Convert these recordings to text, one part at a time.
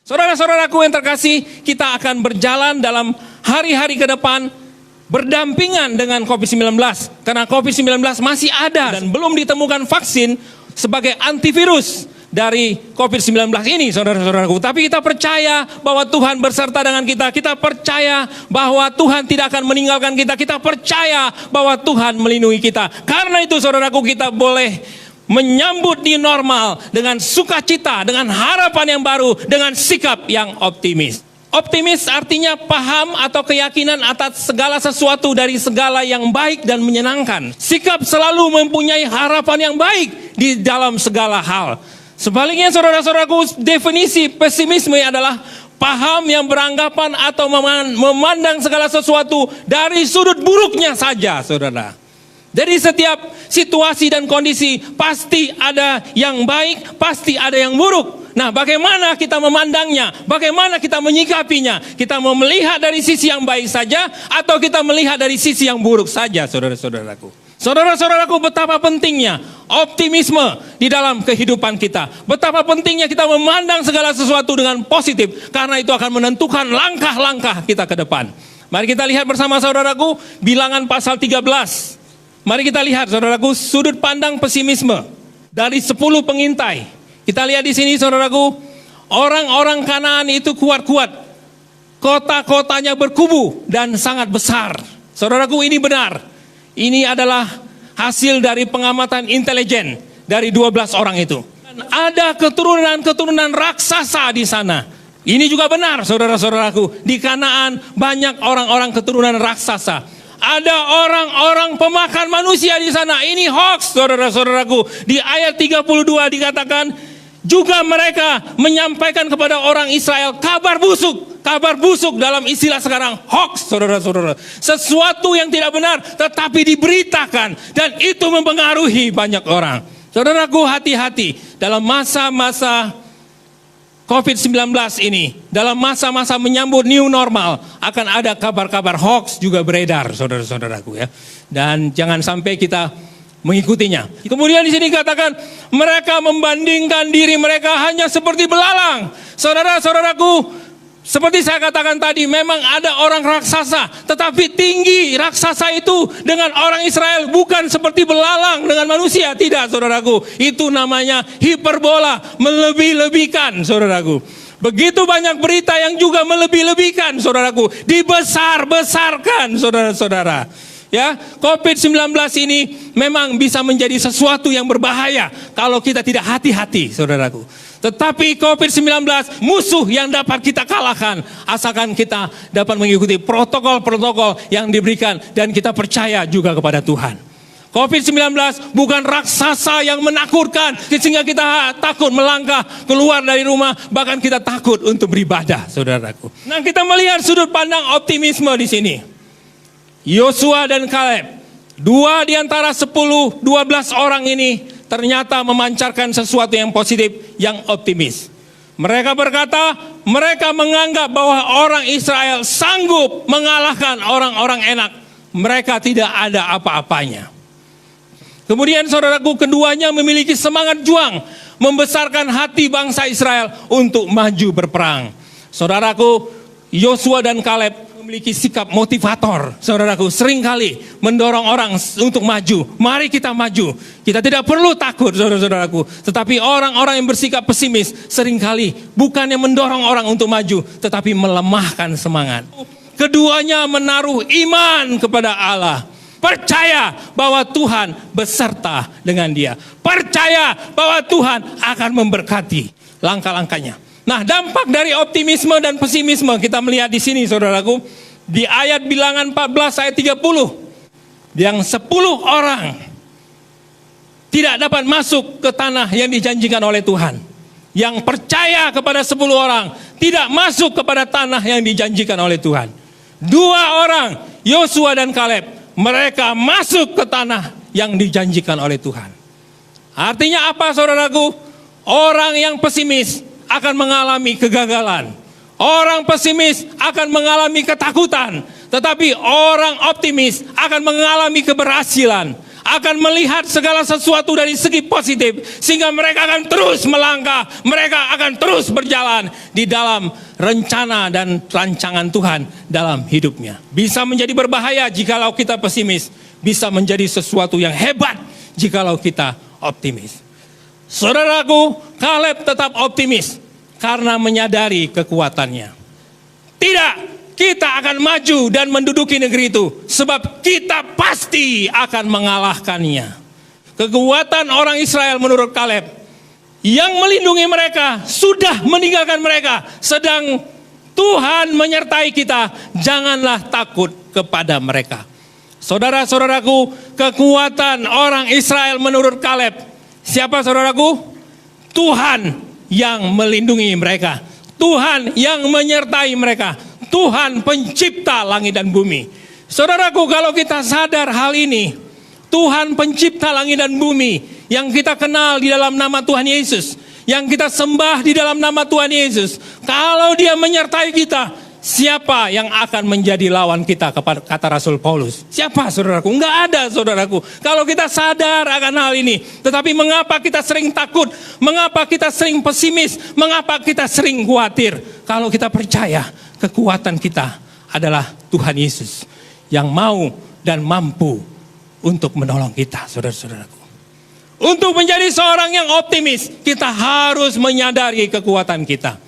Saudara-saudaraku yang terkasih, kita akan berjalan dalam hari-hari ke depan berdampingan dengan COVID-19. Karena COVID-19 masih ada dan belum ditemukan vaksin sebagai antivirus dari COVID-19 ini, saudara-saudaraku. Tapi kita percaya bahwa Tuhan berserta dengan kita. Kita percaya bahwa Tuhan tidak akan meninggalkan kita. Kita percaya bahwa Tuhan melindungi kita. Karena itu, saudaraku, kita boleh menyambut new normal dengan sukacita, dengan harapan yang baru, dengan sikap yang optimis. Optimis artinya paham atau keyakinan atas segala sesuatu dari segala yang baik dan menyenangkan. Sikap selalu mempunyai harapan yang baik di dalam segala hal. Sebaliknya, saudara-saudaraku, definisi pesimisme adalah paham yang beranggapan atau memandang segala sesuatu dari sudut buruknya saja, saudara. Jadi setiap situasi dan kondisi pasti ada yang baik, pasti ada yang buruk. Nah, bagaimana kita memandangnya? Bagaimana kita menyikapinya? Kita mau melihat dari sisi yang baik saja atau kita melihat dari sisi yang buruk saja, saudara-saudaraku? Saudara-saudaraku, betapa pentingnya optimisme di dalam kehidupan kita. Betapa pentingnya kita memandang segala sesuatu dengan positif, karena itu akan menentukan langkah-langkah kita ke depan. Mari kita lihat bersama, saudaraku, Bilangan pasal 13. Mari kita lihat, saudaraku, sudut pandang pesimisme dari 10 pengintai. Kita lihat di sini, saudaraku, orang-orang Kanaan itu kuat-kuat. Kota-kotanya berkubu dan sangat besar. Saudaraku, ini benar. Ini adalah hasil dari pengamatan intelijen dari 12 orang itu. Dan ada keturunan-keturunan raksasa di sana. Ini juga benar, saudara-saudaraku. Di Kanaan banyak orang-orang keturunan raksasa. Ada orang-orang pemakan manusia di sana. Ini hoax, saudara-saudaraku. Di ayat 32 dikatakan, juga mereka menyampaikan kepada orang Israel kabar busuk. Kabar busuk dalam istilah sekarang hoax, saudara-saudara. Sesuatu yang tidak benar tetapi diberitakan. Dan itu mempengaruhi banyak orang. Saudaraku, hati-hati dalam masa-masa COVID-19 ini, dalam masa-masa menyambut new normal, akan ada kabar-kabar hoax juga beredar, saudara-saudaraku, ya. Dan jangan sampai kita mengikutinya. Kemudian di sini katakan, mereka membandingkan diri mereka hanya seperti belalang. Saudara-saudaraku, seperti saya katakan tadi, memang ada orang raksasa, tetapi tinggi raksasa itu dengan orang Israel bukan seperti belalang dengan manusia. Tidak, saudaraku. Itu namanya hiperbola, melebih-lebihkan, saudaraku. Begitu banyak berita yang juga melebih-lebihkan, saudaraku. Dibesar-besarkan, saudara-saudara. Ya, COVID-19 ini memang bisa menjadi sesuatu yang berbahaya kalau kita tidak hati-hati, saudaraku. Tetapi COVID-19 musuh yang dapat kita kalahkan asalkan kita dapat mengikuti protokol-protokol yang diberikan dan kita percaya juga kepada Tuhan. COVID-19 bukan raksasa yang menakutkan sehingga kita takut melangkah keluar dari rumah, bahkan kita takut untuk beribadah, saudaraku. Nah, kita melihat sudut pandang optimisme di sini. Yosua dan Kaleb, dua di antara 10-12 orang ini ternyata memancarkan sesuatu yang positif, yang optimis. Mereka berkata, mereka menganggap bahwa orang Israel sanggup mengalahkan orang-orang enak. Mereka tidak ada apa-apanya. Kemudian, saudaraku, keduanya memiliki semangat juang, membesarkan hati bangsa Israel untuk maju berperang. Saudaraku, Yosua dan Kaleb memiliki sikap motivator, saudaraku, seringkali mendorong orang untuk maju. Mari kita maju. Kita tidak perlu takut, saudara-saudaraku. Tetapi orang-orang yang bersikap pesimis seringkali bukannya mendorong orang untuk maju, tetapi melemahkan semangat. Keduanya menaruh iman kepada Allah. Percaya bahwa Tuhan beserta dengan dia. Percaya bahwa Tuhan akan memberkati langkah-langkahnya. Nah, dampak dari optimisme dan pesimisme kita melihat di sini, saudaraku, di ayat Bilangan 14 ayat 30, yang 10 orang tidak dapat masuk ke tanah yang dijanjikan oleh Tuhan. Yang percaya kepada 10 orang tidak masuk kepada tanah yang dijanjikan oleh Tuhan. 2 orang, Yosua dan Kaleb, mereka masuk ke tanah yang dijanjikan oleh Tuhan. Artinya apa, saudaraku? Orang yang pesimis akan mengalami kegagalan. Orang pesimis akan mengalami ketakutan. Tetapi orang optimis akan mengalami keberhasilan. akan melihat segala sesuatu dari segi positif, sehingga mereka akan terus melangkah, mereka akan terus berjalan di dalam rencana dan rancangan Tuhan dalam hidupnya. Bisa menjadi berbahaya jikalau kita pesimis, bisa menjadi sesuatu yang hebat jikalau kita optimis. Saudaraku, Kaleb tetap optimis karena menyadari kekuatannya. Tidak, kita akan maju dan menduduki negeri itu, sebab kita pasti akan mengalahkannya. Kekuatan orang Israel menurut Kaleb, yang melindungi mereka sudah meninggalkan mereka, sedang Tuhan menyertai kita, janganlah takut kepada mereka. Saudara-saudaraku, kekuatan orang Israel menurut Kaleb, siapa saudaraku? Tuhan yang melindungi mereka, Tuhan yang menyertai mereka, Tuhan pencipta langit dan bumi. Saudaraku, kalau kita sadar hal ini, Tuhan pencipta langit dan bumi yang kita kenal di dalam nama Tuhan Yesus, yang kita sembah di dalam nama Tuhan Yesus, kalau Dia menyertai kita, siapa yang akan menjadi lawan kita, kata Rasul Paulus? Siapa saudaraku? Enggak ada saudaraku. Kalau kita sadar akan hal ini, tetapi mengapa kita sering takut? Mengapa kita sering pesimis? Mengapa kita sering khawatir? Kalau kita percaya kekuatan kita adalah Tuhan Yesus yang mau dan mampu untuk menolong kita, saudara-saudaraku. Untuk menjadi seorang yang optimis, kita harus menyadari kekuatan kita.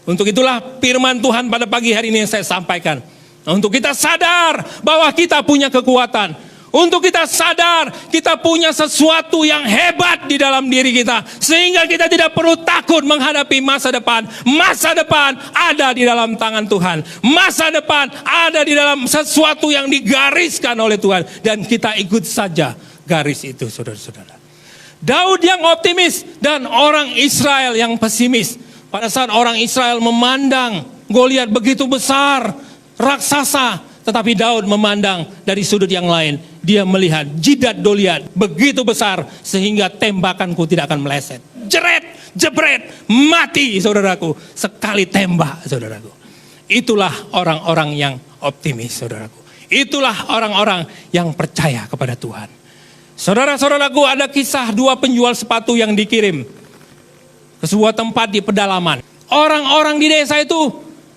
Untuk itulah firman Tuhan pada pagi hari ini yang saya sampaikan. Untuk kita sadar bahwa kita punya kekuatan. Untuk kita sadar kita punya sesuatu yang hebat di dalam diri kita. Sehingga kita tidak perlu takut menghadapi masa depan. Masa depan ada di dalam tangan Tuhan. Masa depan ada di dalam sesuatu yang digariskan oleh Tuhan. Dan kita ikut saja garis itu, saudara-saudara. Daud yang optimis dan orang Israel yang pesimis. Pada saat orang Israel memandang Goliat begitu besar, raksasa. Tetapi Daud memandang dari sudut yang lain. Dia melihat jidat Goliat begitu besar sehingga tembakanku tidak akan meleset. Jeret, jebret, mati saudaraku. Sekali tembak saudaraku. Itulah orang-orang yang optimis saudaraku. Itulah orang-orang yang percaya kepada Tuhan. Saudara-saudaraku, ada kisah dua penjual sepatu yang dikirim ke sebuah tempat di pedalaman. Orang-orang di desa itu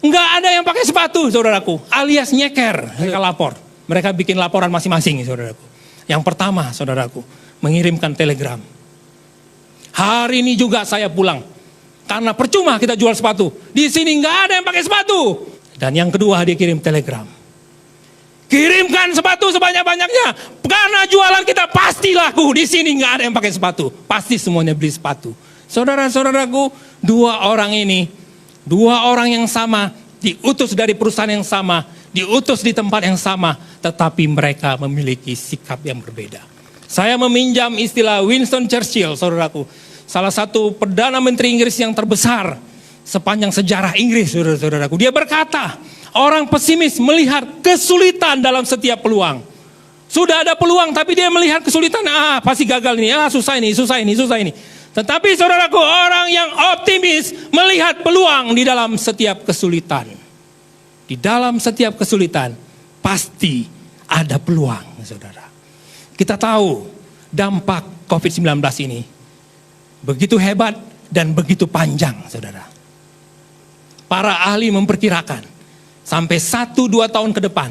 nggak ada yang pakai sepatu, saudaraku, alias nyeker. Mereka lapor, mereka bikin laporan masing-masing, saudaraku. Yang pertama, saudaraku, mengirimkan telegram. Hari ini juga saya pulang, karena percuma kita jual sepatu. Di sini nggak ada yang pakai sepatu. Dan yang kedua, dia kirim telegram. Kirimkan sepatu sebanyak-banyaknya, karena jualan kita pasti laku. Di sini nggak ada yang pakai sepatu, pasti semuanya beli sepatu. Saudara-saudaraku, dua orang ini, dua orang yang sama, diutus dari perusahaan yang sama, diutus di tempat yang sama, tetapi mereka memiliki sikap yang berbeda. Saya meminjam istilah Winston Churchill, saudaraku, salah satu Perdana Menteri Inggris yang terbesar sepanjang sejarah Inggris, saudara-saudaraku. Dia berkata, orang pesimis melihat kesulitan dalam setiap peluang. Sudah ada peluang, tapi dia melihat kesulitan, pasti gagal ini, susah ini, susah ini, susah ini. Tetapi saudaraku, orang yang optimis melihat peluang di dalam setiap kesulitan. Di dalam setiap kesulitan pasti ada peluang, saudara. Kita tahu dampak COVID-19 ini begitu hebat dan begitu panjang, saudara. Para ahli memperkirakan sampai 1-2 tahun ke depan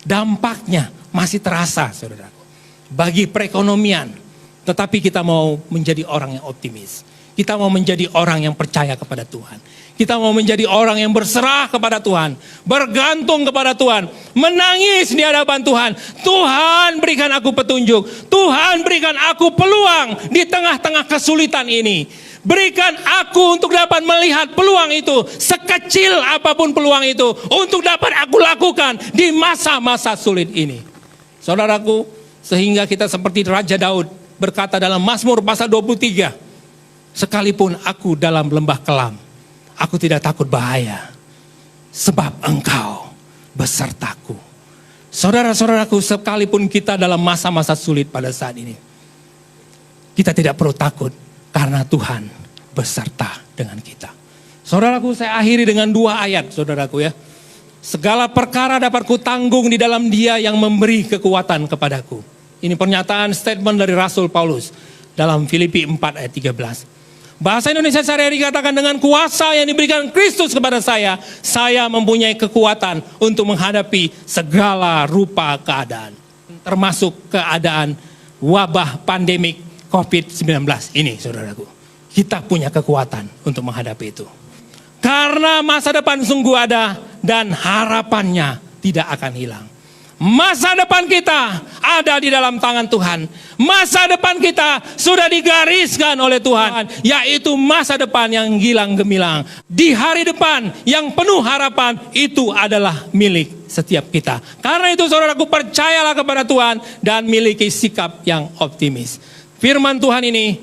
dampaknya masih terasa, saudaraku, bagi perekonomian. Tetapi kita mau menjadi orang yang optimis. Kita mau menjadi orang yang percaya kepada Tuhan. Kita mau menjadi orang yang berserah kepada Tuhan. Bergantung kepada Tuhan. Menangis di hadapan Tuhan. Tuhan berikan aku petunjuk. Tuhan berikan aku peluang di tengah-tengah kesulitan ini. Berikan aku untuk dapat melihat peluang itu. Sekecil apapun peluang itu. Untuk dapat aku lakukan di masa-masa sulit ini. Saudaraku, sehingga kita seperti Raja Daud berkata dalam Mazmur pasal 23, sekalipun aku dalam lembah kelam, aku tidak takut bahaya, sebab Engkau besertaku. Saudara-saudaraku, sekalipun kita dalam masa-masa sulit pada saat ini, kita tidak perlu takut karena Tuhan beserta dengan kita. Saudaraku, saya akhiri dengan 2 ayat, saudaraku ya. Segala perkara dapat kutanggung di dalam Dia yang memberi kekuatan kepadaku. Ini pernyataan statement dari Rasul Paulus dalam Filipi 4 ayat 13. Bahasa Indonesia sehari-hari dikatakan, dengan kuasa yang diberikan Kristus kepada saya mempunyai kekuatan untuk menghadapi segala rupa keadaan. Termasuk keadaan wabah pandemik COVID-19 ini, saudaraku. Kita punya kekuatan untuk menghadapi itu. Karena masa depan sungguh ada dan harapannya tidak akan hilang. Masa depan kita ada di dalam tangan Tuhan. Masa depan kita sudah digariskan oleh Tuhan, yaitu masa depan yang gilang gemilang. Di hari depan yang penuh harapan, itu adalah milik setiap kita. Karena itu saudaraku, percayalah kepada Tuhan dan miliki sikap yang optimis. Firman Tuhan ini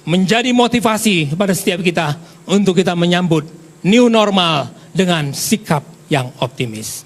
menjadi motivasi kepada setiap kita untuk kita menyambut new normal dengan sikap yang optimis.